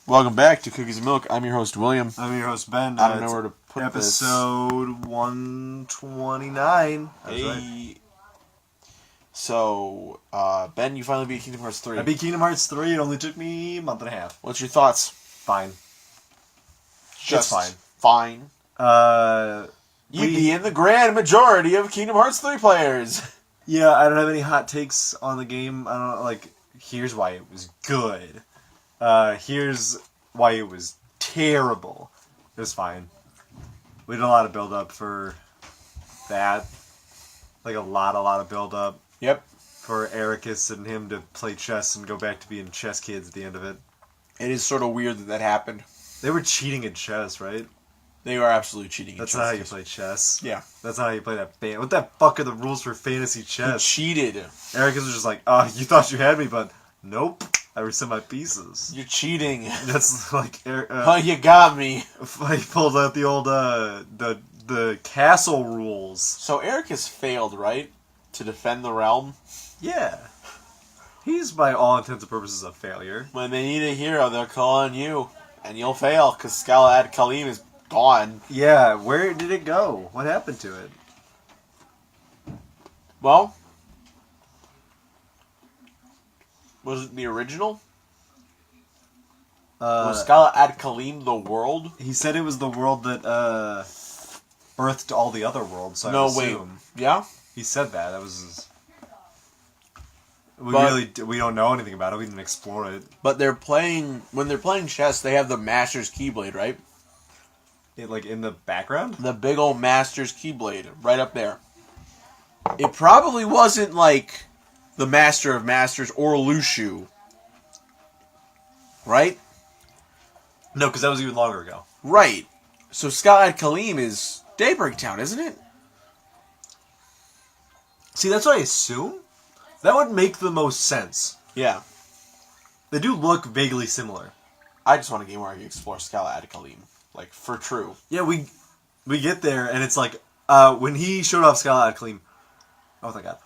Welcome back to Cookies and Milk. I'm your host, William. I'm your host, Ben. I don't know where to put episode 129. That's right. So, Ben, you finally beat Kingdom Hearts 3. I beat Kingdom Hearts 3. It only took me a month and a half. What's your thoughts? Fine. Just fine. Fine. You'd be in the grand majority of Kingdom Hearts 3 players. Yeah, I don't have any hot takes on the game. I don't here's why it was good. Here's why it was terrible. It was fine. We did a lot of build up for that. Like a lot of build up. Yep. For Ericus and him to play chess and go back to being chess kids at the end of it. It is sort of weird that happened. They were cheating at chess, right? They are absolutely cheating. That's not how you play chess. Yeah. That's not how you play that. What the fuck are the rules for fantasy chess? He cheated. Ericus was just like, you thought you had me, but nope. I reset my pieces. You're cheating. That's like... you got me. He pulled out the old, the castle rules. So Ericus failed, right? To defend the realm? Yeah. He's, by all intents and purposes, a failure. When they need a hero, they'll call on you. And you'll fail, because Scala Kalim is gone. Yeah, where did it go? What happened to it? Well, was it the original? Was Scala Kalim the world? He said it was the world that birthed all the other worlds, so no, I assume. Wait. Yeah? He said that. That was his... We don't know anything about it. We didn't explore it. But when they're playing chess, they have the Master's Keyblade, right? In the background? The big old Master's Keyblade, right up there. It probably wasn't like the Master of Masters or Lushu. Right? No, because that was even longer ago. Right. So Scala Kalim is Daybreak Town, isn't it? See, that's what I assume. That would make the most sense. Yeah. They do look vaguely similar. I just want a game where I can explore Scala Kalim. Like, for true. Yeah, we get there, and it's like, when he showed off Scala Kalim, oh my god.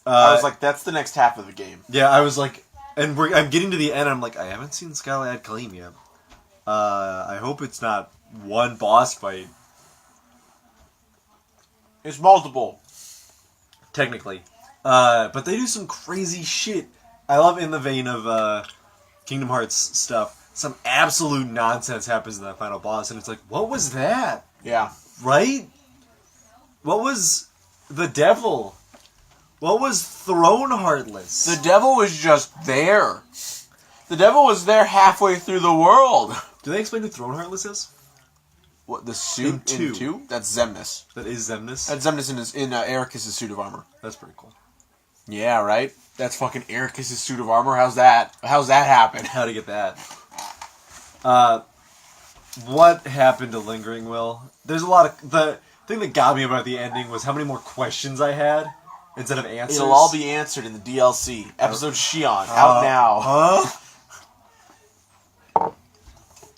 I was like, that's the next half of the game. Yeah, I was like, and I'm getting to the end, and I'm like, I haven't seen Scala Kalim yet. I hope it's not one boss fight. It's multiple. Technically. But they do some crazy shit. I love in the vein of Kingdom Hearts stuff. Some absolute nonsense happens in that final boss, and it's like, what was that? Yeah. Right? What was the devil? What was Throne Heartless? The devil was just there. The devil was there halfway through the world. Do they explain who Throne Heartless is? What, the suit in 2? That's Xemnas. That is Xemnas? That's Xemnas in Ericus' suit of armor. That's pretty cool. Yeah, right? That's fucking Ericus' suit of armor. How's that happen? How to get that? What happened to Lingering Will? There's a lot of... The thing that got me about the ending was how many more questions I had instead of answers. It'll all be answered in the DLC. Episode Shion. Out now. Huh?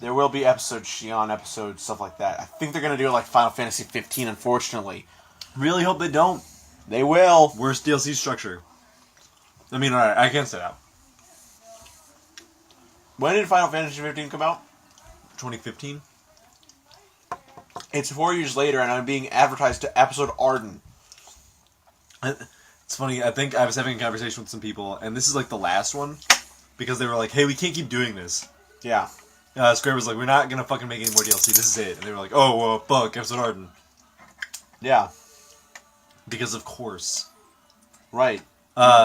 There will be episode Shion, episode stuff like that. I think they're going to do it like Final Fantasy 15, unfortunately. Really hope they don't. They will. Worst DLC structure. I mean, alright, I can't say that. When did Final Fantasy 15 come out? 2015. It's 4 years later, and I'm being advertised to episode Arden. It's funny, I think I was having a conversation with some people, and this is like the last one, because they were like, hey, we can't keep doing this. Yeah. Square was like, we're not gonna fucking make any more DLC, this is it. And they were like, oh, well, fuck, episode Arden. Yeah. Because of course. Right.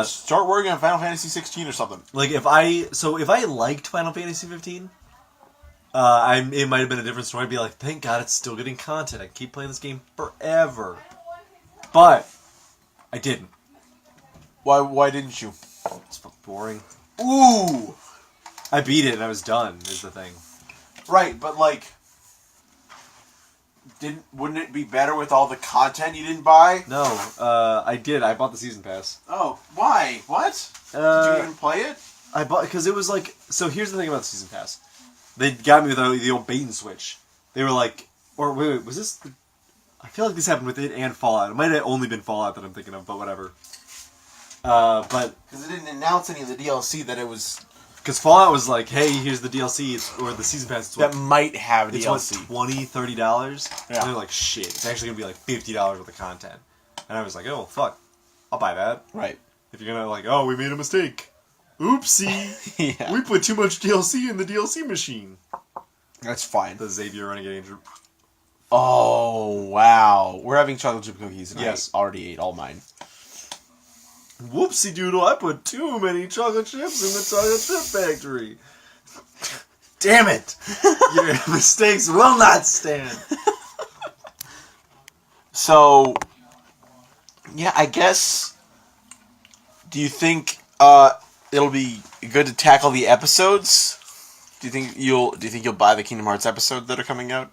Start working on Final Fantasy 16 or something. Like, if I liked Final Fantasy 15, it might have been a different story. I'd be like, thank God it's still getting content. I can keep playing this game forever. But I didn't. Why didn't you? It's boring. Ooh! I beat it and I was done, is the thing. Right, but like... Wouldn't it be better with all the content you didn't buy? No, I did. I bought the season pass. Oh, why? What? Did you even play it? I bought because it was like. So here's the thing about the season pass. They got me with the old bait and switch. They were like, or wait, was this? I feel like this happened with it and Fallout. It might have only been Fallout that I'm thinking of, but whatever. But because it didn't announce any of the DLC that it was Because Fallout was like, hey, here's the DLC, or the Season Pass. That might have It's DLC. what, $20, $30? Yeah. And they're like, shit, it's actually going to be like $50 worth of content. And I was like, oh, fuck. I'll buy that. Right. If you're going to like, oh, we made a mistake. Oopsie. Yeah. We put too much DLC in the DLC machine. That's fine. The Xavier Renegade Angel. Oh, wow. We're having chocolate chip cookies, and Yes. I already ate all mine. Whoopsie doodle, I put too many chocolate chips in the chocolate chip factory. Damn it! Your mistakes will not stand. So, yeah, I guess. Do you think it'll be good to tackle the episodes? Do you think you'll buy the Kingdom Hearts episode that are coming out?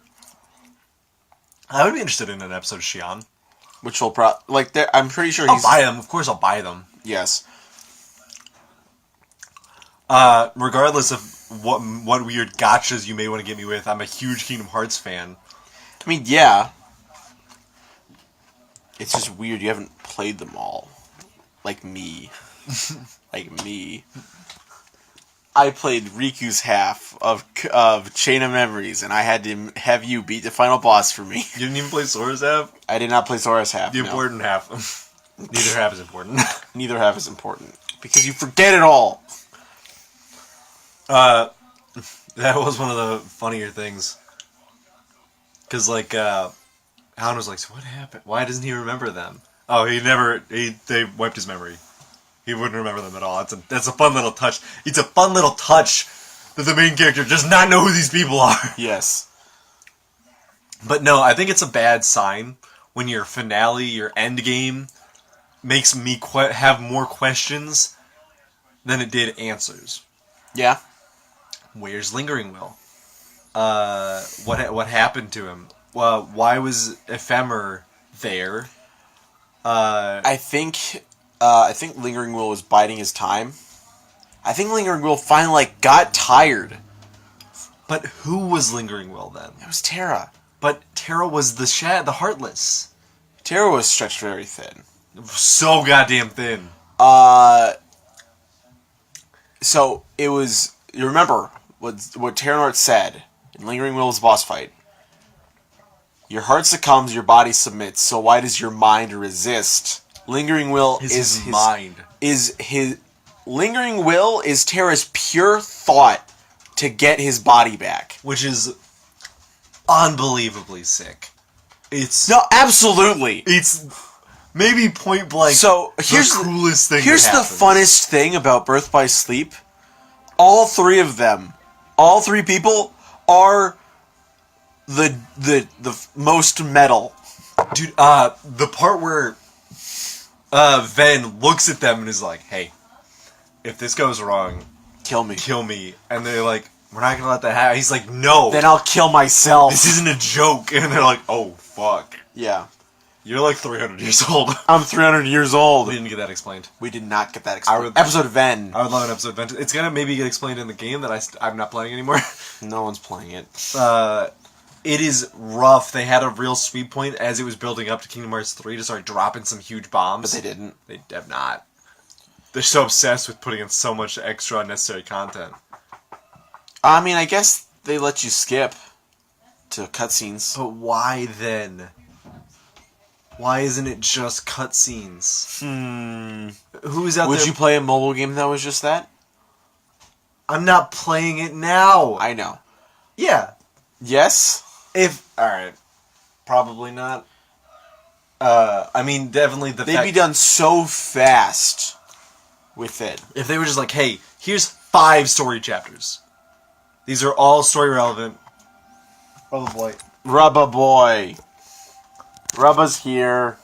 I would be interested in an episode of Xion. Which will I'm pretty sure I'll buy them. Of course, I'll buy them. Yes. Regardless of what weird gotchas you may want to get me with, I'm a huge Kingdom Hearts fan. I mean, yeah. It's just weird you haven't played them all. Like me. Like me. I played Riku's half of Chain of Memories, and I had to have you beat the final boss for me. You didn't even play Sora's half? I did not play Sora's half. The important half. Neither half is important. Neither half is important. Because you forget it all. That was one of the funnier things. Because, like, Alan was like, so what happened? Why doesn't he remember them? Oh, they wiped his memory. He wouldn't remember them at all. That's a fun little touch. It's a fun little touch that the main character does not know who these people are. Yes. But no, I think it's a bad sign when your finale, your end game, makes me have more questions than it did answers. Yeah. Where's Lingering Will? What happened to him? Why was Ephemer there? I think Lingering Will was biding his time. I think Lingering Will finally got tired. But who was Lingering Will then? It was Terra. But Terra was the Heartless. Terra was stretched very thin. So goddamn thin. So it was. You remember what Terranort said in Lingering Will's boss fight? Your heart succumbs, your body submits. So why does your mind resist? Lingering Will is his mind. Lingering Will is Terra's pure thought to get his body back, Which is unbelievably sick. No, absolutely. It's maybe point blank. So here's the coolest thing. Here's the funnest thing about Birth by Sleep. All three of them, all three people, are the most metal. Dude, the part where Ven looks at them and is like, "Hey, if this goes wrong, Kill me. kill me," and they're like, "We're not gonna let that happen." He's like, "No, Then I'll kill myself. this isn't a joke," and they're like, "Oh fuck." Yeah. You're like 300 years old. I'm 300 years old. We didn't get that explained. We did not get that explained. would- Episode of Ven. I would love an episode of It's gonna maybe get explained in the game that I'm not playing anymore. No one's playing it. It is rough. They had a real sweet point as it was building up to Kingdom Hearts 3 to start dropping some huge bombs. But they didn't. They have not. They're so obsessed with putting in so much extra unnecessary content. I mean, I guess they let you skip to cutscenes. But why then? Why isn't it just cutscenes? Who's out there? Would you play a mobile game that was just that? I'm not playing it now. I know. Yeah. Yes? Alright. Probably not. I mean, definitely They'd be done so fast with it. If they were just like, hey, here's 5 story chapters. These are all story relevant. Oh boy. Rubba boy. Rubba's here.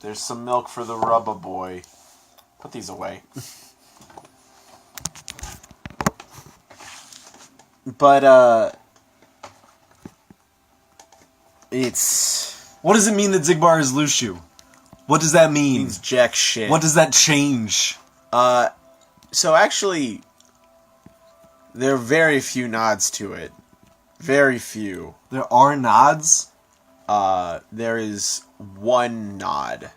There's some milk for the Rubba boy. Put these away. But, it's... What does it mean that Zigbar is Lushu? What does that mean? Means jack shit. What does that change? So actually, there are very few nods to it. Very few. There are nods? There is one nod.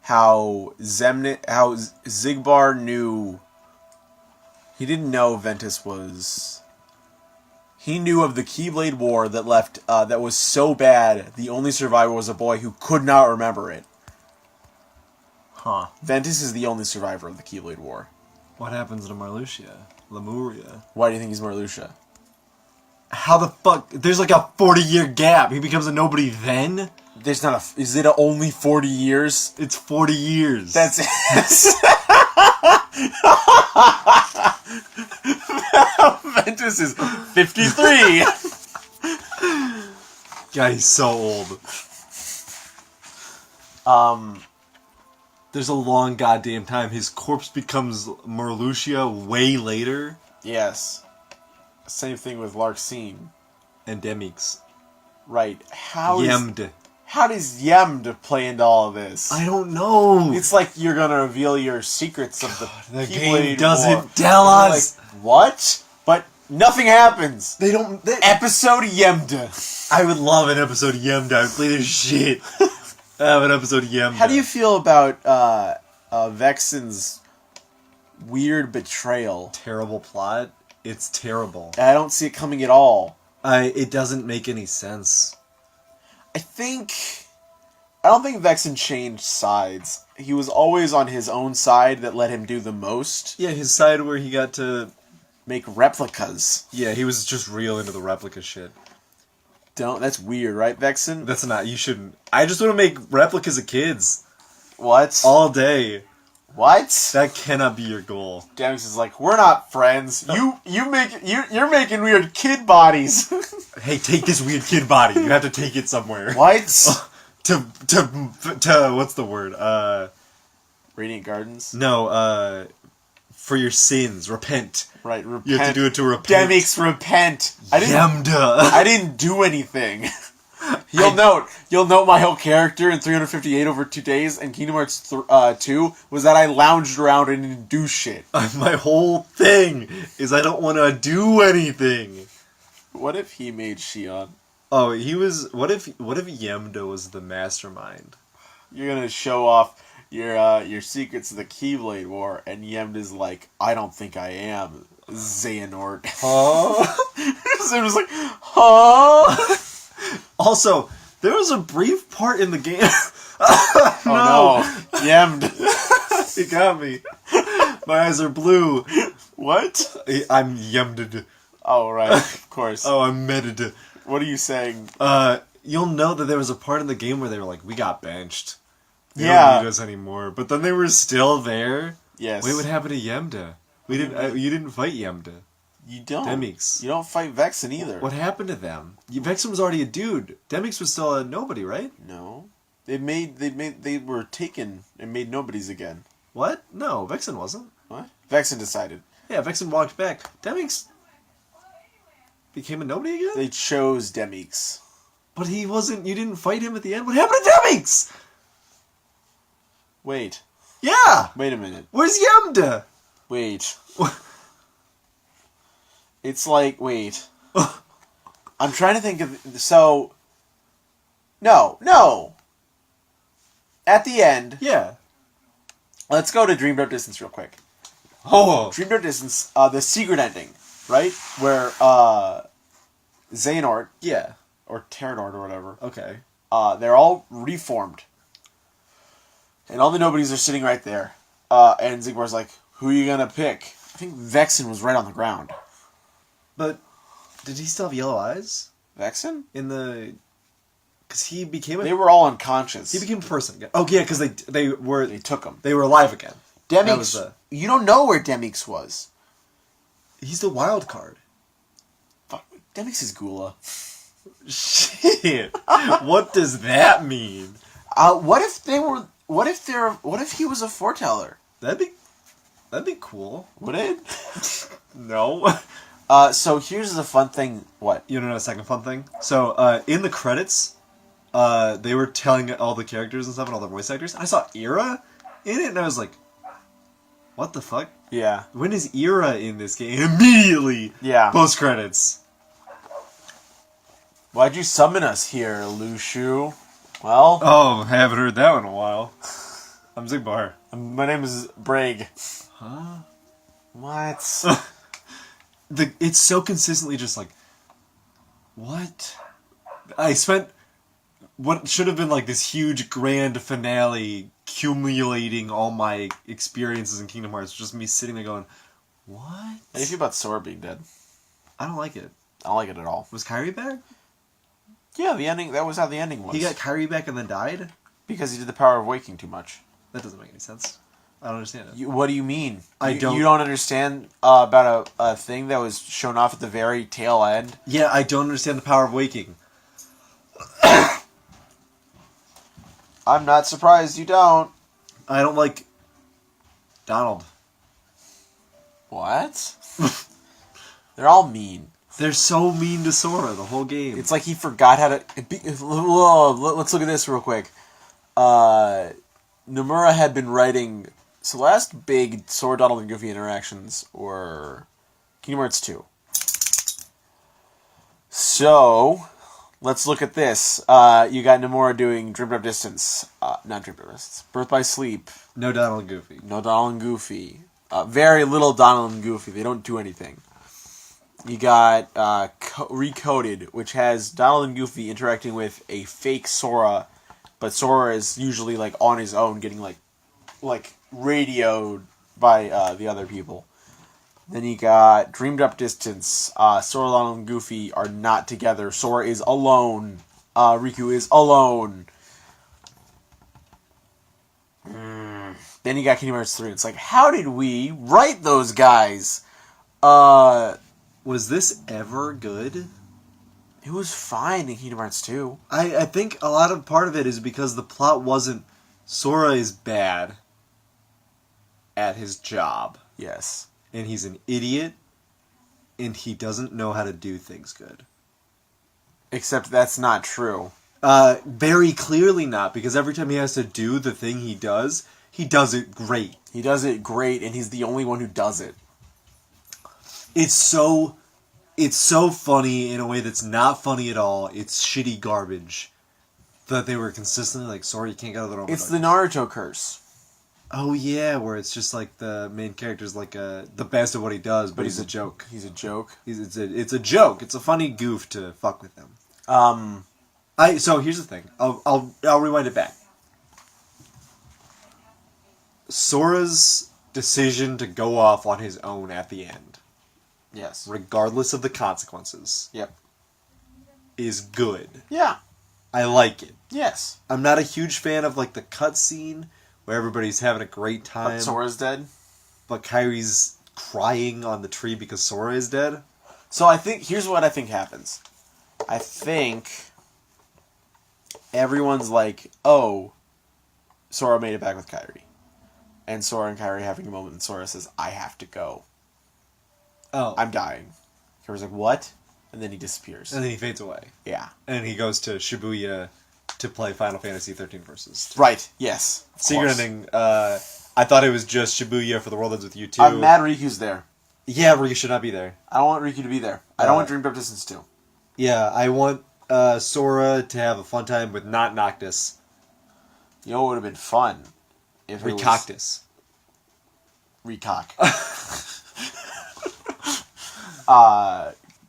how Zigbar knew. He didn't know Ventus was. He knew of the Keyblade War that left. That was so bad. The only survivor was a boy who could not remember it. Huh. Ventus is the only survivor of the Keyblade War. What happens to Marluxia? Lemuria? Why do you think he's Marluxia? How the fuck? There's like a 40-year gap. He becomes a nobody then? There's not a. Is it only 40 years? It's 40 years. That's it. Ventus is 53. God, he's so old. There's a long goddamn time. His corpse becomes Marluxia way later. Yes. Same thing with Larxene. And Demix. Right. Yemd. How does Yemd play into all of this? I don't know. It's like you're gonna reveal your secrets of the game Keyblade doesn't War. tell us. Like, what? But nothing happens. They don't. Episode Yemd. I would love an episode of Yemd. I would play this shit. I have an episode of Yemd. How do you feel about Vexen's weird betrayal? Terrible plot. It's terrible. I don't see it coming at all. It doesn't make any sense. I don't think Vexen changed sides. He was always on his own side that let him do the most. Yeah, his side where he got to make replicas. Yeah, he was just real into the replica shit. That's weird, right, Vexen? That's not. You shouldn't. I just want to make replicas of kids. What? All day. What? That cannot be your goal. Demix is like, we're not friends. You're making weird kid bodies. Hey, take this weird kid body. You have to take it somewhere. What? to what's the word? Radiant Gardens? No, for your sins. Repent. Right, repent. You have to do it to repent. Demix, repent. Yemda. I didn't do anything. You'll note my whole character in 358 over 2 days, and Kingdom Hearts 2 was that I lounged around and didn't do shit. My whole thing is I don't want to do anything. What if he made Shion? Oh, he was. What if Yemda was the mastermind? You're gonna show off your secrets of the Keyblade War, and Yemda's like, I don't think I am Xehanort. Huh? So it was like, huh? Also, there was a brief part in the game. Oh no, Yemd. He got me. My eyes are blue. What? I'm Yemded. Oh, right, of course. Oh, I'm meted. What are you saying? You'll know that there was a part in the game where they were like, we got benched. They Yeah. don't need us anymore. But then they were still there. Yes. Wait, what happened to Yemda? You didn't fight Yemda. You don't. Demix. You don't fight Vexen either. What happened to them? Vexen was already a dude. Demix was still a nobody, right? No. They were taken and made nobodies again. What? No, Vexen wasn't. What? Vexen decided. Yeah, Vexen walked back. Demix became a nobody again? They chose Demix. But he wasn't. You didn't fight him at the end? What happened to Demix? Wait. Yeah! Wait a minute. Where's Yemda? Wait. It's like, wait. I'm trying to think of... So... No. At the end... Yeah. Let's go to Dream Drop Distance real quick. Oh. Dream Drop Distance, the secret ending, right? Where, Xehanort... Yeah. Or Terranort or whatever. Okay. They're all reformed. And all the nobodies are sitting right there. And Zigbar's like, who are you gonna pick? I think Vexen was right on the ground. But did he still have yellow eyes? Vexen? In the... Because he became a... They were all unconscious. He became a person again. Oh, yeah, because they took him. They were alive again. Demix... You don't know where Demix was. He's the wild card. Fuck. Demix is Gula. Shit. What does that mean? What if he was a foreteller? That'd be cool. Would it? No. So here's the fun thing. What? You know a second fun thing? So, in the credits, they were telling all the characters and stuff and all the voice actors. I saw Ira in it and I was like, what the fuck? Yeah. When is Ira in this game? Immediately! Yeah. Post credits. Why'd you summon us here, Lushu? Well... Oh, I haven't heard that in a while. I'm Zigbar. My name is Brig. Huh? What? It's so consistently just like, what? I spent what should have been like this huge grand finale accumulating all my experiences in Kingdom Hearts, just me sitting there going, what? How do you feel about Sora being dead? I don't like it. I don't like it at all. Was Kyrie back? Yeah, the ending. That was how the ending was. He got Kyrie back and then died? because he did the power of waking too much. That doesn't make any sense. I don't understand it. What do you mean? You don't. You don't understand about a thing that was shown off at the very tail end? Yeah, I don't understand the power of waking. I'm not surprised you don't. I don't like Donald. What? They're all mean. They're so mean to Sora the whole game. It's like he forgot how to... Whoa, let's look at this real quick. Nomura had been writing... So last big Sora, Donald, and Goofy interactions were Kingdom Hearts 2. So, let's look at this. You got Nomura doing Dream Drop Distance. Not Dream Drop Distance. Birth by Sleep. No Donald and Goofy. No Donald and Goofy. Very little Donald and Goofy. They don't do anything. You got Recoded, which has Donald and Goofy interacting with a fake Sora, but Sora is usually like on his own, getting like radioed by the other people. Then you got Dreamed Up Distance. Sora, Donald, and Goofy are not together. Sora is alone. Riku is alone. Then you got Kingdom Hearts 3. It's like, how did we write those guys? Was this ever good? It was fine in Kingdom Hearts 2. I think a lot of part of it is because the plot wasn't... Sora is bad at his job. Yes. And he's an idiot. And he doesn't know how to do things good. Except that's not true. Very clearly not, because every time he has to do the thing he does it great. He does it great, and he's the only one who does it. It's so funny in a way that's not funny at all. It's shitty garbage. That they were consistently like, sorry, you can't get out of the room. It's the Naruto curse. Oh yeah, where it's just like the main character's like the best at what he does, but he's a joke. He's a joke. It's a joke. It's a funny goof to fuck with him. So here's the thing. I'll rewind it back. Sora's decision to go off on his own at the end, Yes. regardless of the consequences, Yep. is good. Yeah. I like it. Yes. I'm not a huge fan of like the cutscene where everybody's having a great time, But Sora's dead. but Kyrie's crying on the tree because Sora is dead. So I think, here's what I think happens. I think everyone's like, oh, Sora made it back with Kairi. And Sora and Kairi having a moment, and Sora says, I have to go. Oh, I'm dying. Kairi's like, what? And then he disappears. and then he fades away, Yeah. and he goes to Shibuya to play Final Fantasy 13 Versus. Right, yes. of Secret course. ending. I thought it was just Shibuya for the World Ends With You 2. I'm mad Riku's there. Yeah, Ryu should not be there. I don't want Riku to be there. I don't want Dream Drop Distance 2. Yeah, I want Sora to have a fun time with not Noctis. You know what would have been fun? If it was... Recoctus. Recock.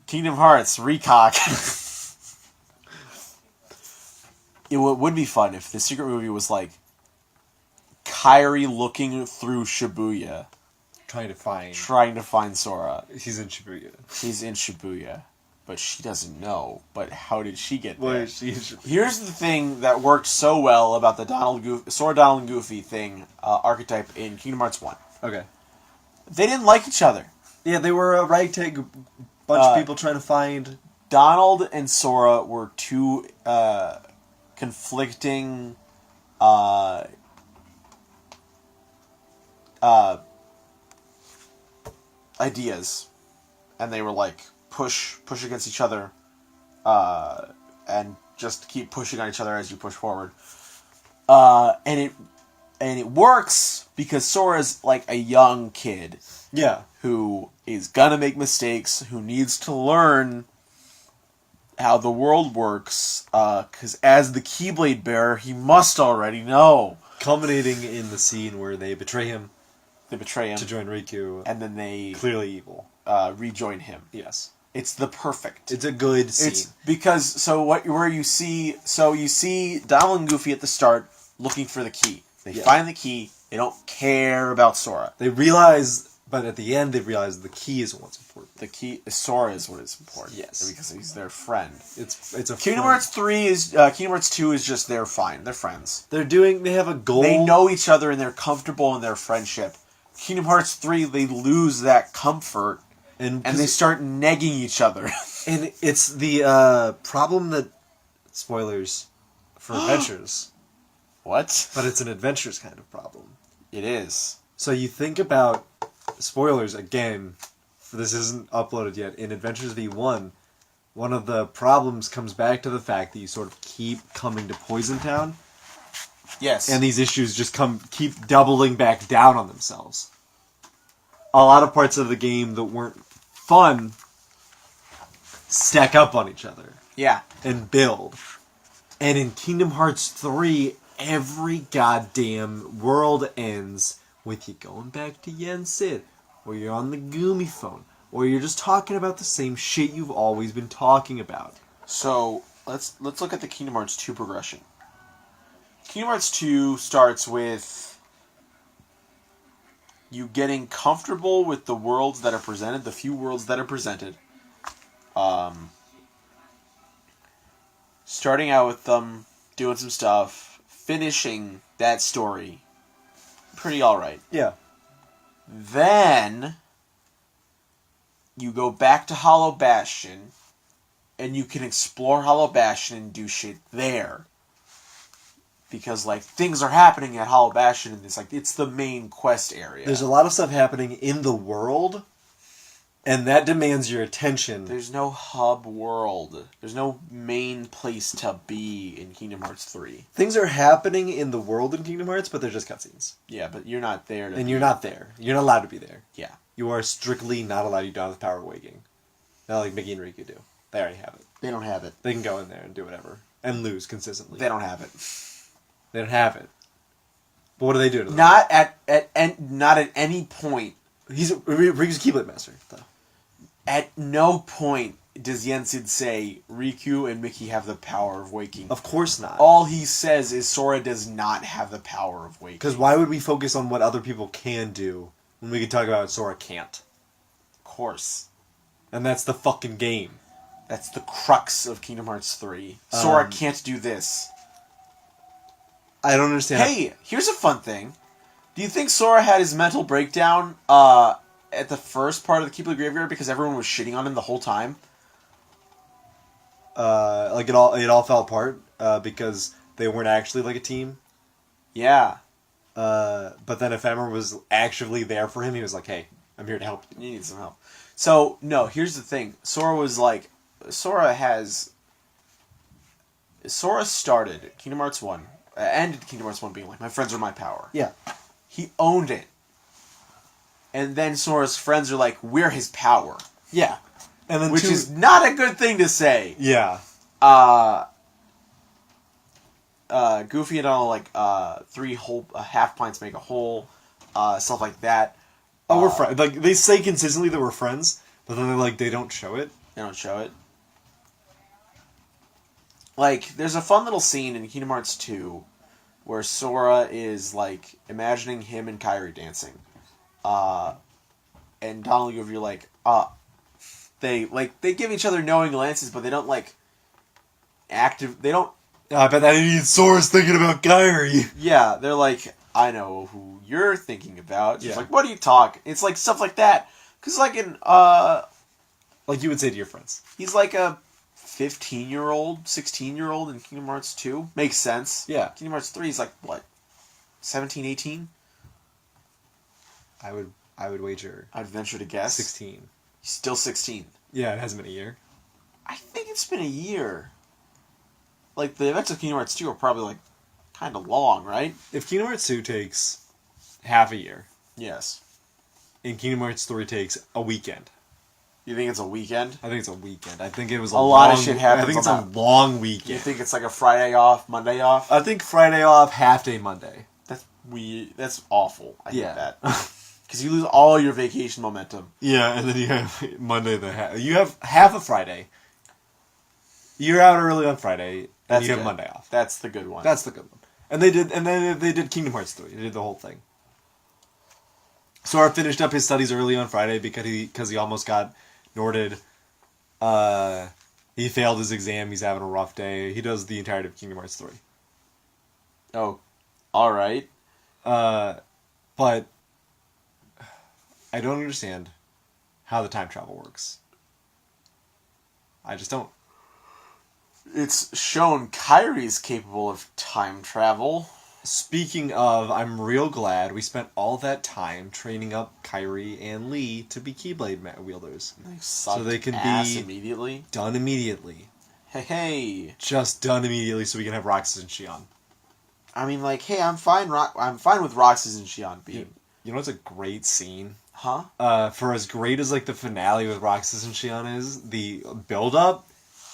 Kingdom Hearts, Recock. It would be fun if the secret movie was like Kairi looking through Shibuya, Trying to find Sora. He's in Shibuya. He's in Shibuya, but she doesn't know. But how did she get Why there? is she in Shibuya? Here's the thing that worked so well about the Sora, Donald, and Goofy thing archetype in Kingdom Hearts 1. Okay. They didn't like each other. Yeah, they were a ragtag bunch of people trying to find... Donald and Sora were two conflicting ideas, and they were like push against each other, and just keep pushing on each other as you push forward. And it works because Sora's like a young kid. Yeah. Who is gonna make mistakes, who needs to learn how the world works, because as the Keyblade bearer, he must already know. culminating in the scene where they betray him. They betray him to join Riku, and then they clearly evil rejoin him. Yes, it's the perfect. It's a good scene. It's because you see Donald and Goofy at the start looking for the key. They find the key. They don't care about Sora. They realize, but at the end, they realize the key is what's important. The key, Sora is what is important. Yes, because he's their friend. It's a Kingdom Hearts 3 is Kingdom Hearts 2 is just they're fine. They're friends. They have a goal. They know each other and they're comfortable in their friendship. Kingdom Hearts 3, they lose that comfort and they start negging each other. And it's the problem that spoilers for Adventures. What? But it's an Adventures kind of problem. It is. So you think about spoilers again. This isn't uploaded yet. In Adventures V1, one of the problems comes back to the fact that you sort of keep coming to Poison Town. Yes. And these issues just keep doubling back down on themselves. A lot of parts of the game that weren't fun stack up on each other. Yeah. And build. And in Kingdom Hearts 3, every goddamn world ends with you going back to Yen Sid, or you're on the Gumi phone, or you're just talking about the same shit you've always been talking about. So, let's look at the Kingdom Hearts 2 progression. Kingdom Hearts 2 starts with you getting comfortable with the worlds that are presented, the few worlds that are presented. Starting out with them, doing some stuff, finishing that story. Pretty alright. Yeah. Then you go back to Hollow Bastion, and you can explore Hollow Bastion and do shit there. Because, like, things are happening at Hollow Bastion, and it's the main quest area. There's a lot of stuff happening in the world, and that demands your attention. There's no hub world. There's no main place to be in Kingdom Hearts 3. Things are happening in the world in Kingdom Hearts, but they're just cutscenes. Yeah, but you're not there. And you're not there. You're not allowed to be there. Yeah. You are strictly not allowed. You don't have the power of waking. Not like Mickey and Riku do. They already have it. They don't have it. They can go in there and do whatever. And lose consistently. They don't have it. They don't have it. But what do they do to them? Not at any point. Riku's a Keyblade Master, though. At no point does Yensid say Riku and Mickey have the power of waking. Of course not. All he says is Sora does not have the power of waking. Because why would we focus on what other people can do when we could talk about Sora can't? Of course. And that's the fucking game. That's the crux of Kingdom Hearts 3. Sora can't do this. I don't understand. Hey, here's a fun thing. Do you think Sora had his mental breakdown at the first part of the Keep of the Graveyard because everyone was shitting on him the whole time? Like it all fell apart because they weren't actually like a team. Yeah. But then if Emmer was actually there for him, he was like, "Hey, I'm here to help you. You need some help." So no, here's the thing. Sora started Kingdom Hearts 1. Ended Kingdom Hearts 1 being like, my friends are my power. Yeah. He owned it. And then Sora's friends are like, we're his power. Yeah. And then which is not a good thing to say. Yeah. Goofy and all, like, 3 whole half pints make a whole, stuff like that. Oh, we're friends. Like, they say consistently that we're friends, but then they don't show it. They don't show it. Like, there's a fun little scene in Kingdom Hearts 2 where Sora is, like, imagining him and Kairi dancing. And Donald and Goofy are like, they give each other knowing glances, but they don't, like, they don't... I bet that idiot Sora's thinking about Kairi. Yeah, they're like, I know who you're thinking about. She's Yeah. like, what are you talking? It's like stuff like that. Because, like, like you would say to your friends. he's like a 15-year-old, 16-year-old in Kingdom Hearts 2. Makes sense. Yeah. Kingdom Hearts 3 is like, what, 17, 18? I would wager I'd venture to guess. 16. He's still 16. Yeah, it hasn't been a year. I think it's been a year. Like, the events of Kingdom Hearts 2 are probably, like, kind of long, right? If Kingdom Hearts 2 takes half a year, Yes. and Kingdom Hearts 3 takes a weekend. You think it's a weekend? I think it's a weekend. I think it was A lot of shit happens I think it's on a long You weekend. think it's like a Friday off, Monday off? I think Friday off, half day Monday. That That's awful. I hate Yeah. that. Because you lose all your vacation momentum. Yeah, and then you have Monday you have half a Friday. You're out early on Friday, and That's you have good. Monday off. That's the good one. That's the good one. And then they did Kingdom Hearts 3. They did the whole thing. Sora finished up his studies early on Friday because he almost got Norded. He failed his exam. He's having a rough day. He does the entirety of Kingdom Hearts 3. Oh, all right. But I don't understand how the time travel works. I just don't. It's shown Kyrie's capable of time travel. Speaking of, I'm real glad we spent all that time training up Kyrie and Lee to be Keyblade wielders. So they can ass be immediately. done immediately. Hey. Just done immediately so we can have Roxas and Xion. I mean, like, hey, I'm fine. I'm fine with Roxas and Xion being. You know what's a great scene? Huh? For as great as like the finale with Roxas and Xion is, the build up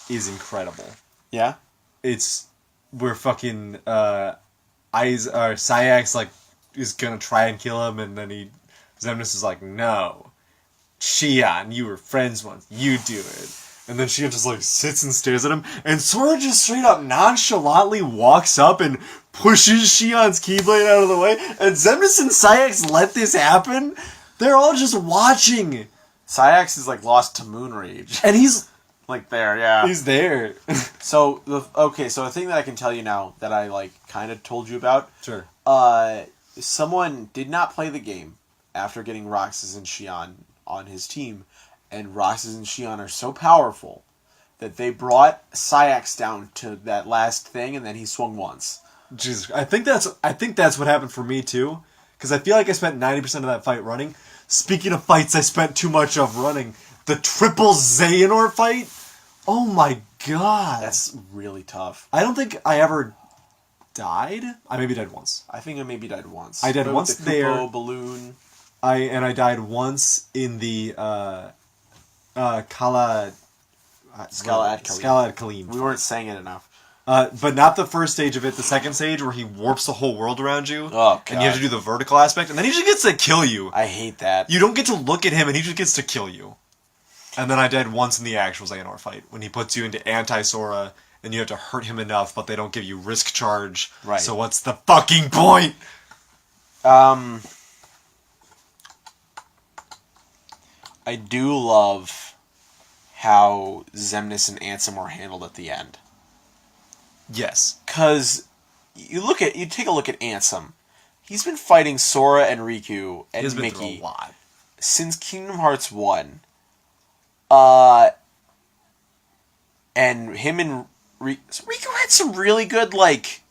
is incredible. Yeah. It's where fucking Sayax like is gonna try and kill him, and then Xemnas is like, no, Xion, you were friends once. You do it. And then Xion just like sits and stares at him, and Sora just straight up nonchalantly walks up and pushes Xion's Keyblade out of the way, and Xemnas and Sayax let this happen. They're all just watching. Sayax is like lost to Moon Rage. And he's like there, yeah. He's there. So the thing that I can tell you now that I like kind of told you about. Sure. Someone did not play the game after getting Roxas and Xion on his team, and Roxas and Xion are so powerful that they brought Sayax down to that last thing, and then he swung once. Jesus, I think that's what happened for me too, because I feel like I spent 90% of that fight running. Speaking of fights, I spent too much of running. The triple Xehanort fight. Oh my god, that's really tough. I don't think I ever died. I maybe died once. I think I maybe died once. I died once the there. Kupo balloon. I died once in the Scala ad Kalim. We weren't saying it enough. But not the first stage of it. The second stage where he warps the whole world around you. Oh, God. And you have to do the vertical aspect, and then he just gets to kill you. I hate that. You don't get to look at him, and he just gets to kill you. And then I died once in the actual Xehanort fight, when he puts you into anti-Sora, and you have to hurt him enough, but they don't give you risk charge. Right. So what's the fucking point? I do love how Xemnas and Ansem were handled at the end. Yes. Because you take a look at Ansem. He's been fighting Sora and Riku and He's been Mickey through a lot. since Kingdom Hearts 1. And him and Riku had some really good, like,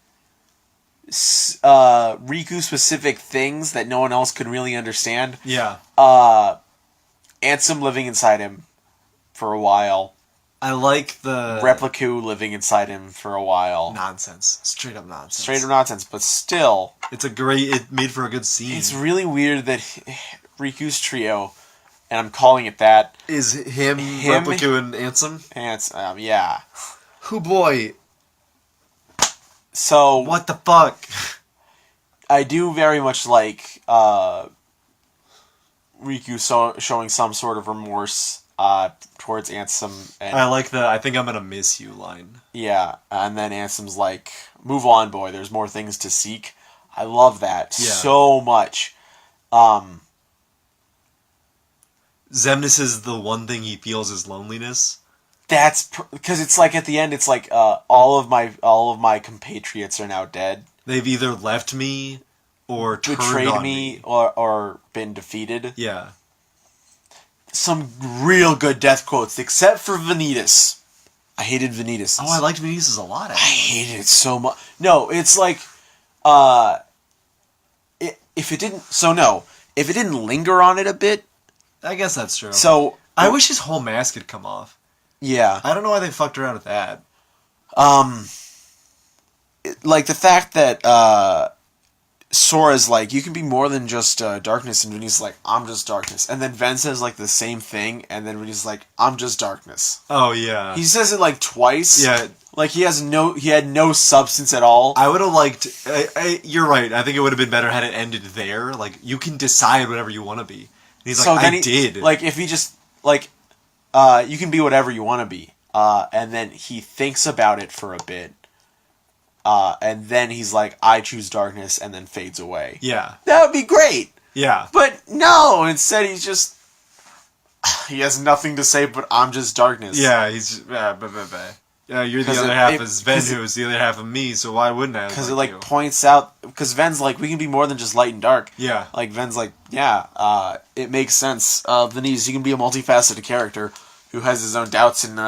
Riku-specific things that no one else could really understand. Yeah. Ansem living inside him for a while. I like the... Repliku living inside him for a while. Nonsense. Straight up nonsense. Straight up nonsense, but still... It made for a good scene. It's really weird that Riku's trio, and I'm calling it that... Is him Repliku, and Ansem? Yeah. Who boy? So... What the fuck? I do very much like Riku showing some sort of remorse towards Ansem. And, I like the I think I'm gonna miss you line. Yeah, and then Ansem's like, move on, boy, there's more things to seek. I love that so much. Xemnas is the one thing he feels is loneliness. That's because it's like at the end, it's like all of my compatriots are now dead. They've either left me or betrayed me or been defeated. Yeah. Some real good death quotes, except for Vanitas. I hated Vanitas. Oh, I liked Vanitas a lot. I hated it so much. No, it's like, if it didn't linger on it a bit. I guess that's true. So I wish his whole mask had come off. Yeah. I don't know why they fucked around with that. Like the fact that Sora's like, you can be more than just darkness, and Vinny's like, I'm just darkness. And then Ven says like the same thing, and then Vinny's like, I'm just darkness. Oh, yeah. He says it like twice. Yeah. Like he had no substance at all. I would have liked. You're right. I think it would have been better had it ended there. Like you can decide whatever you want to be. And he's like, I did. Like if he just like, you can be whatever you want to be. And then he thinks about it for a bit. And then he's like, I choose darkness, and then fades away. Yeah. That would be great. Yeah. But no, instead he has nothing to say, but I'm just darkness. Yeah, he's yeah, you're the other half of Sven, who is the other half of me, so why wouldn't I? Because it points out, because Ven's like, we can be more than just light and dark. Yeah. Like Ven's like, yeah, it makes sense. Venice, you can be a multifaceted character who has his own doubts and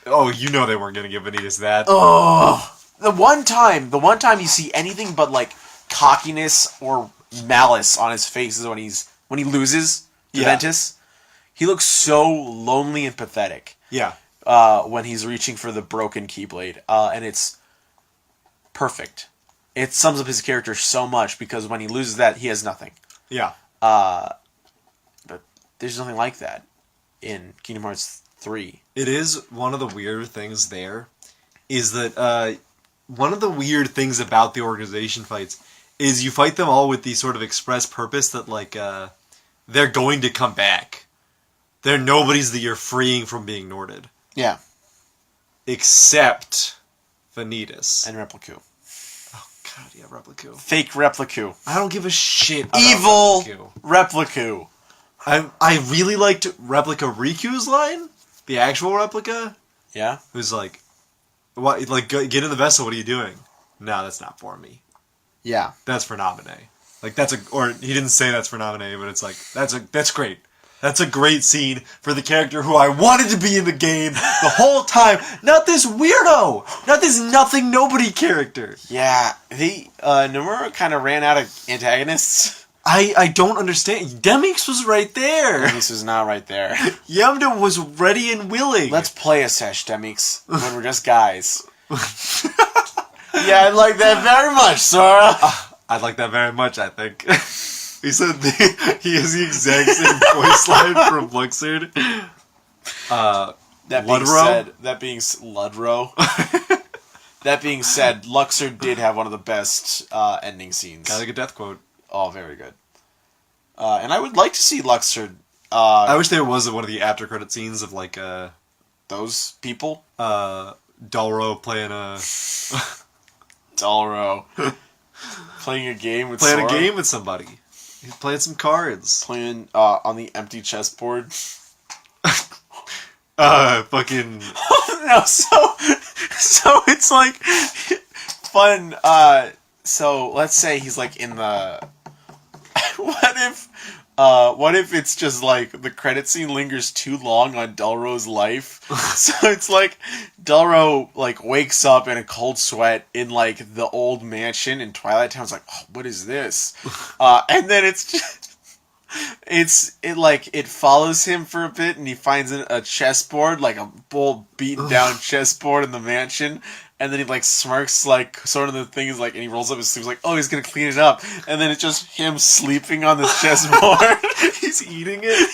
Oh, you know they weren't gonna give Vanitas that. Oh, the one time you see anything but like cockiness or malice on his face is when he loses Juventus. He looks so lonely and pathetic. Yeah. When he's reaching for the broken Keyblade, and it's perfect. It sums up his character so much because when he loses that, he has nothing. Yeah. But there's nothing like that in Kingdom Hearts 3. It is one of the weird things there, is that one of the weird things about the organization fights is you fight them all with the sort of express purpose that, like, they're going to come back. They're nobodies that you're freeing from being Norded. Yeah. Except Vanitas. And Repliku. Oh, God, yeah, Repliku. Fake Repliku. I don't give a shit about Evil Repliku. Repliku. I really liked Replica Riku's line. The actual Replica. Yeah? Who's like, "What? Like, get in the vessel, what are you doing?" No, that's not for me. Yeah. That's for Naminé. Like, or he didn't say that's for Naminé, but it's like, that's great. That's a great scene for the character who I wanted to be in the game the whole time. Not this weirdo! Not this nothing nobody character. Yeah. Nomura kind of ran out of antagonists. I don't understand. Demix was right there. Demix was not right there. Yamda was ready and willing. Let's play a sesh, Demix, when we're just guys. Yeah, I'd like that very much, Sora. I'd like that very much, I think. He said he has the exact same voice line from Luxord. That being said, Luxord did have one of the best ending scenes. Got a good death quote. Oh, very good. And I would like to see Luxord. I wish there was one of the after credit scenes of like those people. Dalro playing a Dalro playing a game with playing Sora. a game with somebody. He's playing some cards. Playing on the empty chessboard. Fucking no, so it's like fun. So let's say he's like in the. What if it's just like the credit scene lingers too long on Dalro's life? So it's like Dalro like wakes up in a cold sweat in like the old mansion in Twilight Town. It's like, oh, what is this? And then it's just, it follows him for a bit, and he finds a chessboard, like a full beaten down chessboard in the mansion. And then he like smirks, like sort of the thing is like, and he rolls up his sleeves like, oh, he's gonna clean it up. And then it's just him sleeping on this chessboard. he's eating it.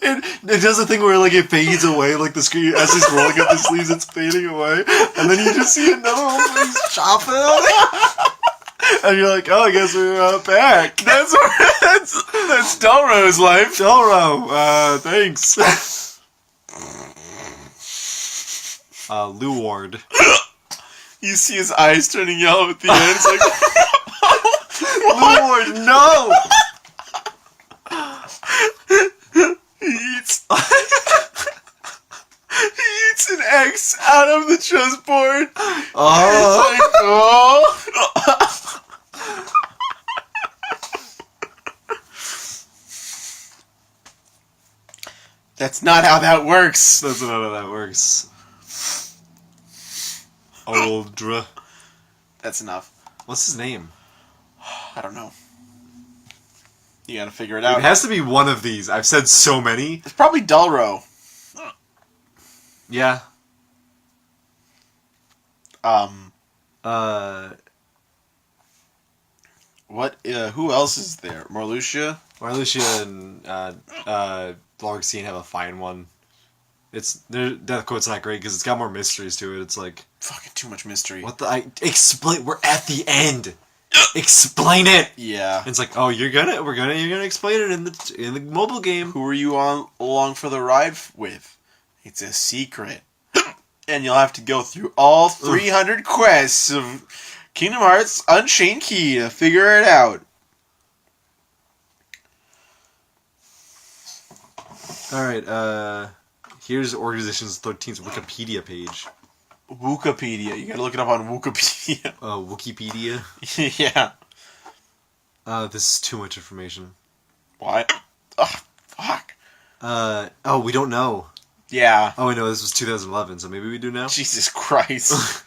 And it does a thing where like it fades away, like the screen as he's rolling up his sleeves, it's fading away, and then you just see another one where he's chopping on it. And you're like, oh, I guess we're back. That's Dalro's life. Dalro, thanks. Lou Ward. You see his eyes turning yellow at the end. It's like, Lou Ward, no! He eats an X out of the chessboard. Oh. It's like, oh. That's not how that works. That's not how that works. Oldra. That's enough. What's his name? I don't know. You gotta figure it out. It has to be one of these. I've said so many. It's probably Dalro. Yeah. What? Who else is there? Marluxia? Marluxia and Larxene have a fine one. Death Quote's not great because it's got more mysteries to it. It's like Fucking too much mystery. what the explain. We're at the end. Explain it. Yeah. And it's like, oh, you're gonna explain it in the mobile game. Who are you along for the ride with? It's a secret. And you'll have to go through all 300 quests of Kingdom Hearts Unchained Key to figure it out. Alright, here's Organization's 13's Wikipedia page. Wikipedia. You gotta look it up on Wikipedia. Wikipedia? Yeah. This is too much information. What? Ugh, fuck. We don't know. Yeah. Oh, I know, this was 2011, so maybe we do now? Jesus Christ.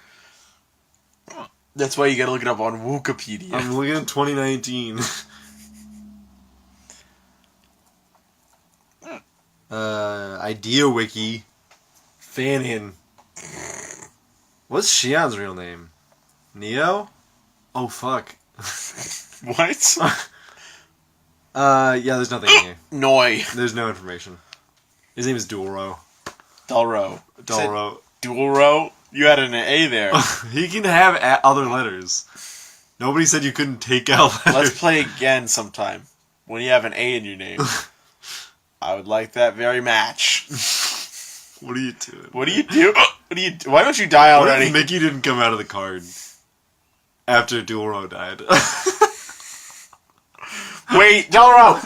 That's why you gotta look it up on Wikipedia. I'm looking at 2019. Idea Wiki. Fanin. What's Shion's real name? Neo? Oh, fuck. What? Yeah, there's nothing here. Noi. There's no information. His name is Dualro. Delro. Dualro. Dualro? You had an A there. He can have other letters. Nobody said you couldn't take out letters. Let's play again sometime. When you have an A in your name. I would like that very match. What are you doing? What do you do? Why don't you die What already? if Mickey didn't come out of the card after Dualro died? Wait, Delro!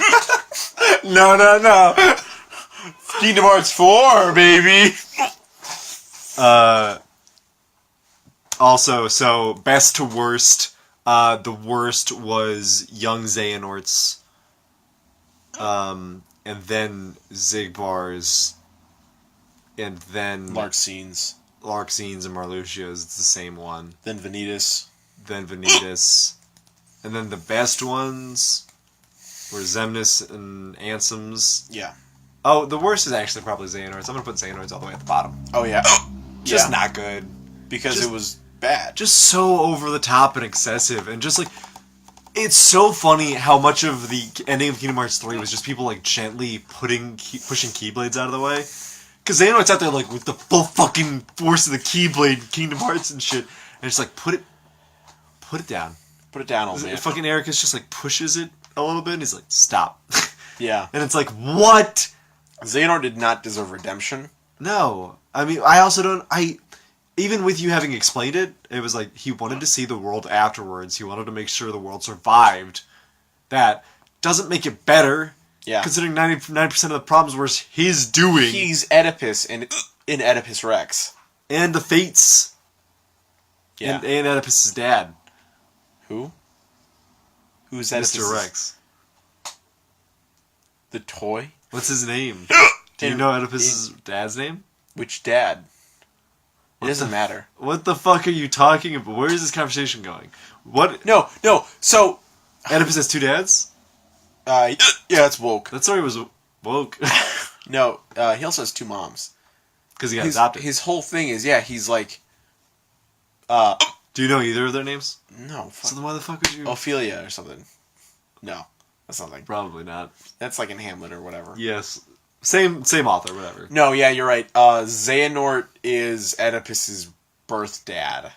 No. Kingdom Hearts 4, baby! Also, so best to worst, the worst was Young Xehanort's, and then Zigbar's, and then Larxene's. Larxene's and Marluxia's. It's the same one. Then Vanitas. Then Vanitas. And then the best ones were Xemnas and Ansem's. Yeah. Oh, the worst is actually probably Xehanort's. I'm going to put Xehanort's all the way at the bottom. Oh, yeah. Just Yeah. not good. Because just- it was bad. Just so over the top and excessive, and just like it's so funny how much of the ending of Kingdom Hearts 3 was just people like gently pushing Keyblades out of the way. Because Xehanort's out there like with the full fucking force of the Keyblade, Kingdom Hearts and shit, and it's like put it down. Put it down, old man. Fucking Ericus just like pushes it a little bit, and he's like, stop. Yeah. And it's like, what? Xehanort did not deserve redemption. No. I mean, I also don't... Even with you having explained it, it was like he wanted to see the world afterwards. He wanted to make sure the world survived. That doesn't make it better. Yeah. Considering 99% of the problems were his doing. He's Oedipus in Oedipus Rex. And the Fates. Yeah. And Oedipus' dad. Who? Who's Oedipus? Mr. Rex. The toy? What's his name? Do you know Oedipus' dad's name? Which dad? It doesn't matter. What the fuck are you talking about? Where is this conversation going? What? No. So, Oedipus has two dads? yeah, it's woke. That story was woke. No, he also has two moms. Because he got adopted. His whole thing is, he's like, Do you know either of their names? no, fuck. So then why the fuck would you... Ophelia or something. No, that's nothing. Probably not. That's like in Hamlet or whatever. Yes. Same author, whatever. No, yeah, you're right. Xehanort is Oedipus's birth dad.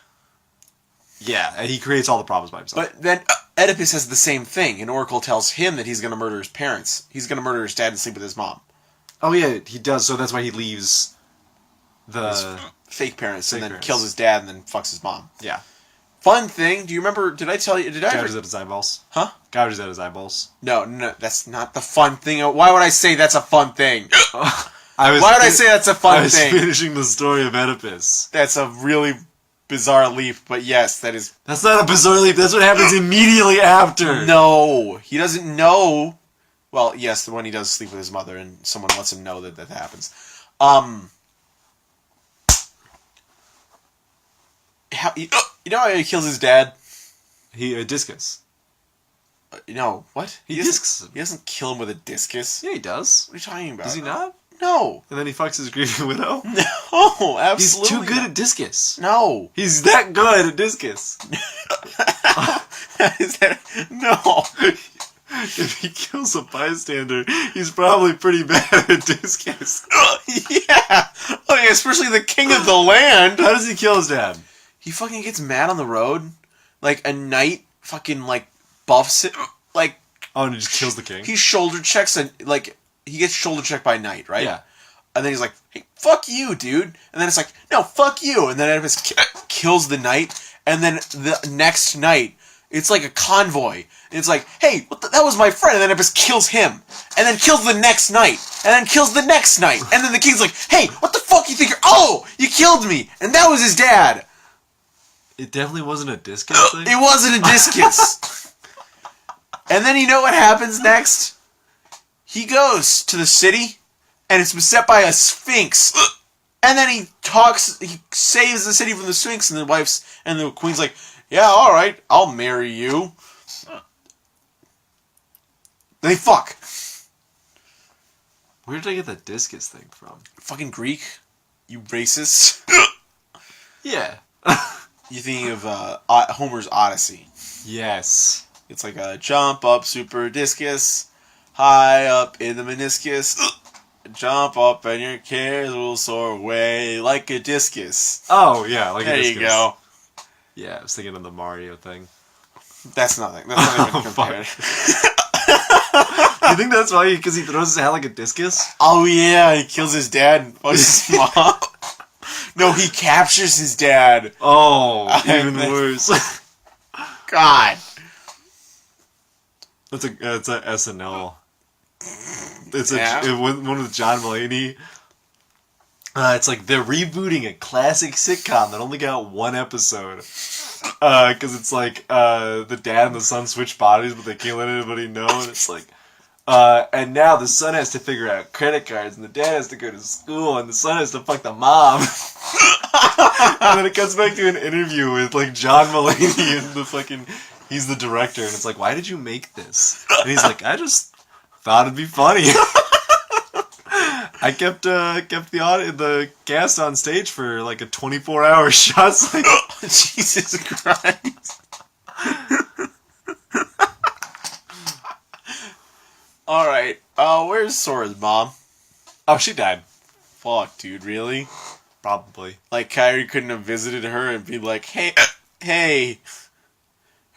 Yeah, and he creates all the problems by himself. But then Oedipus has the same thing, and Oracle tells him that he's going to murder his parents. He's going to murder his dad and sleep with his mom. Oh yeah, he does, so that's why he leaves the... Fake parents, and then parents. kills his dad and then fucks his mom. Yeah. Fun thing, do you remember, did I tell you, did I Gouges ever... at his eyeballs. Huh? Gouges at his eyeballs. No, that's not the fun thing. Why would I say that's a fun thing? Why would I say that's a fun thing? I was finishing the story of Oedipus. That's a really bizarre leap, but yes, that is... That's not a bizarre leap, that's what happens immediately after! No, he doesn't know. Well, yes, when he does sleep with his mother and someone lets him know that happens. You know how he kills his dad? Discus. No, what? He discs him. He doesn't kill him with a discus. Yeah, he does. What are you talking about? Does he not? No. And then he fucks his grieving widow? No, absolutely. He's too good at discus. No. He's that good at discus. Is that... No. if he kills a bystander, he's probably pretty bad at Diskus. Yeah. Oh yeah, especially the king of the land. How does he kill his dad? He fucking gets mad on the road. Like, a knight fucking, like, buffs it. Like... Oh, and he just kills the king? He shoulder checks, like, he gets shoulder checked by a knight, right? Yeah. And then he's like, hey, fuck you, dude. And then it's like, no, fuck you. And then Oedipus kills the knight. And then the next night, it's like a convoy. And it's like, hey, that was my friend. And then Oedipus kills him. And then kills the next night. And then kills the next night. And then the king's like, hey, what the fuck you think you're... Oh, you killed me. And that was his dad. It definitely wasn't a Diskus thing? It wasn't a Diskus. And then you know what happens next? He goes to the city, and it's beset by a sphinx. And then he saves the city from the sphinx, and the queen's like, yeah, alright, I'll marry you. They fuck. Where did I get the Diskus thing from? Fucking Greek. You racist. Yeah. You thinking of Homer's Odyssey. Yes. It's like a jump up super discus, high up in the meniscus. Jump up and your cares will soar away like a discus. Oh, yeah, like there a Diskus. There you go. Yeah, I was thinking of the Mario thing. That's nothing. That's not even compared. You think that's why? Because he throws his hat like a discus? Oh, yeah, he kills his dad and fucks his mom. No, he captures his dad. Oh, even worse. God. It's a SNL. It's Yeah. one with John Mulaney. It's like they're rebooting a classic sitcom that only got one episode. Because it's like the dad and the son switch bodies, but they can't let anybody know. And it's like, and now the son has to figure out credit cards, and the dad has to go to school, and the son has to fuck the mom. And then it comes back to an interview with like John Mulaney and the fucking. He's the director, and it's like, why did you make this? And he's like, I just thought it'd be funny. I kept the cast on stage for like a 24-hour shot. Like, Jesus Christ. Alright, where's Sora's mom? oh, she died. Fuck, dude, really? Probably. Like, Kyrie couldn't have visited her and be like, hey,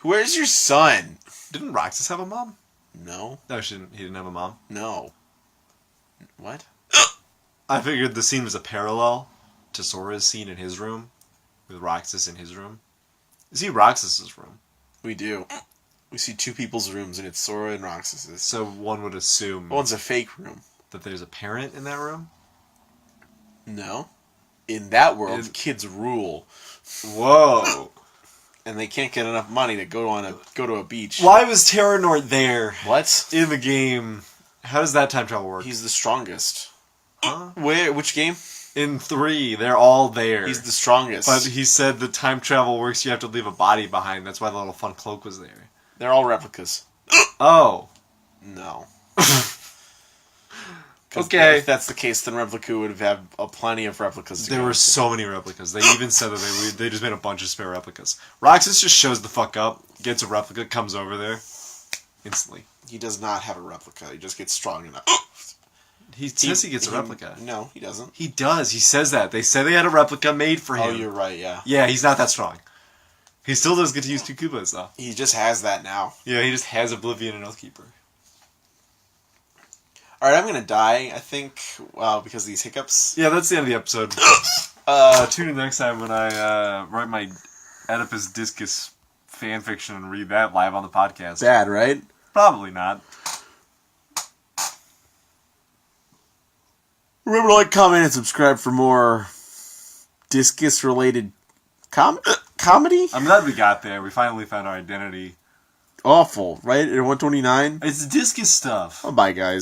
where's your son? Didn't Roxas have a mom? No. No, she didn't. He didn't have a mom. No. What? I figured the scene was a parallel to Sora's scene in his room, with Roxas in his room. You see Roxas's room. We do. We see two people's rooms, and it's Sora and Roxas's. So one would assume One's a fake room. that there's a parent in that room? No. In that world, kids rule. Whoa. And they can't get enough money to go to a beach. Why was Terranort there What? in the game? How does that time travel work? He's the strongest. Huh? Where? Which game? In 3, they're all there. He's the strongest. But he said the time travel works, you have to leave a body behind. That's why the little fun cloak was there. They're all replicas. Oh. No. 'Cause Okay. If that's the case, then Replica would have had plenty of replicas. There were so many replicas. They even said that they just made a bunch of spare replicas. Roxas just shows the fuck up, gets a replica, comes over there, instantly. He does not have a replica. He just gets strong enough. He says he gets a replica. No, he doesn't. He does. He says that. They said they had a replica made for him. Oh, you're right, yeah. Yeah, he's not that strong. He still does get to use 2 Koopas, though. He just has that now. Yeah, he just has Oblivion and Oathkeeper. Alright, I'm gonna die, I think, because of these hiccups. Yeah, that's the end of the episode. Tune in next time when I write my Oedipus Diskus fanfiction and read that live on the podcast. Bad, right? Probably not. Remember to like, comment, and subscribe for more Diskus-related comedy? I'm glad we got there. We finally found our identity. Awful, right? At 129? It's Diskus stuff. Oh, bye, guys.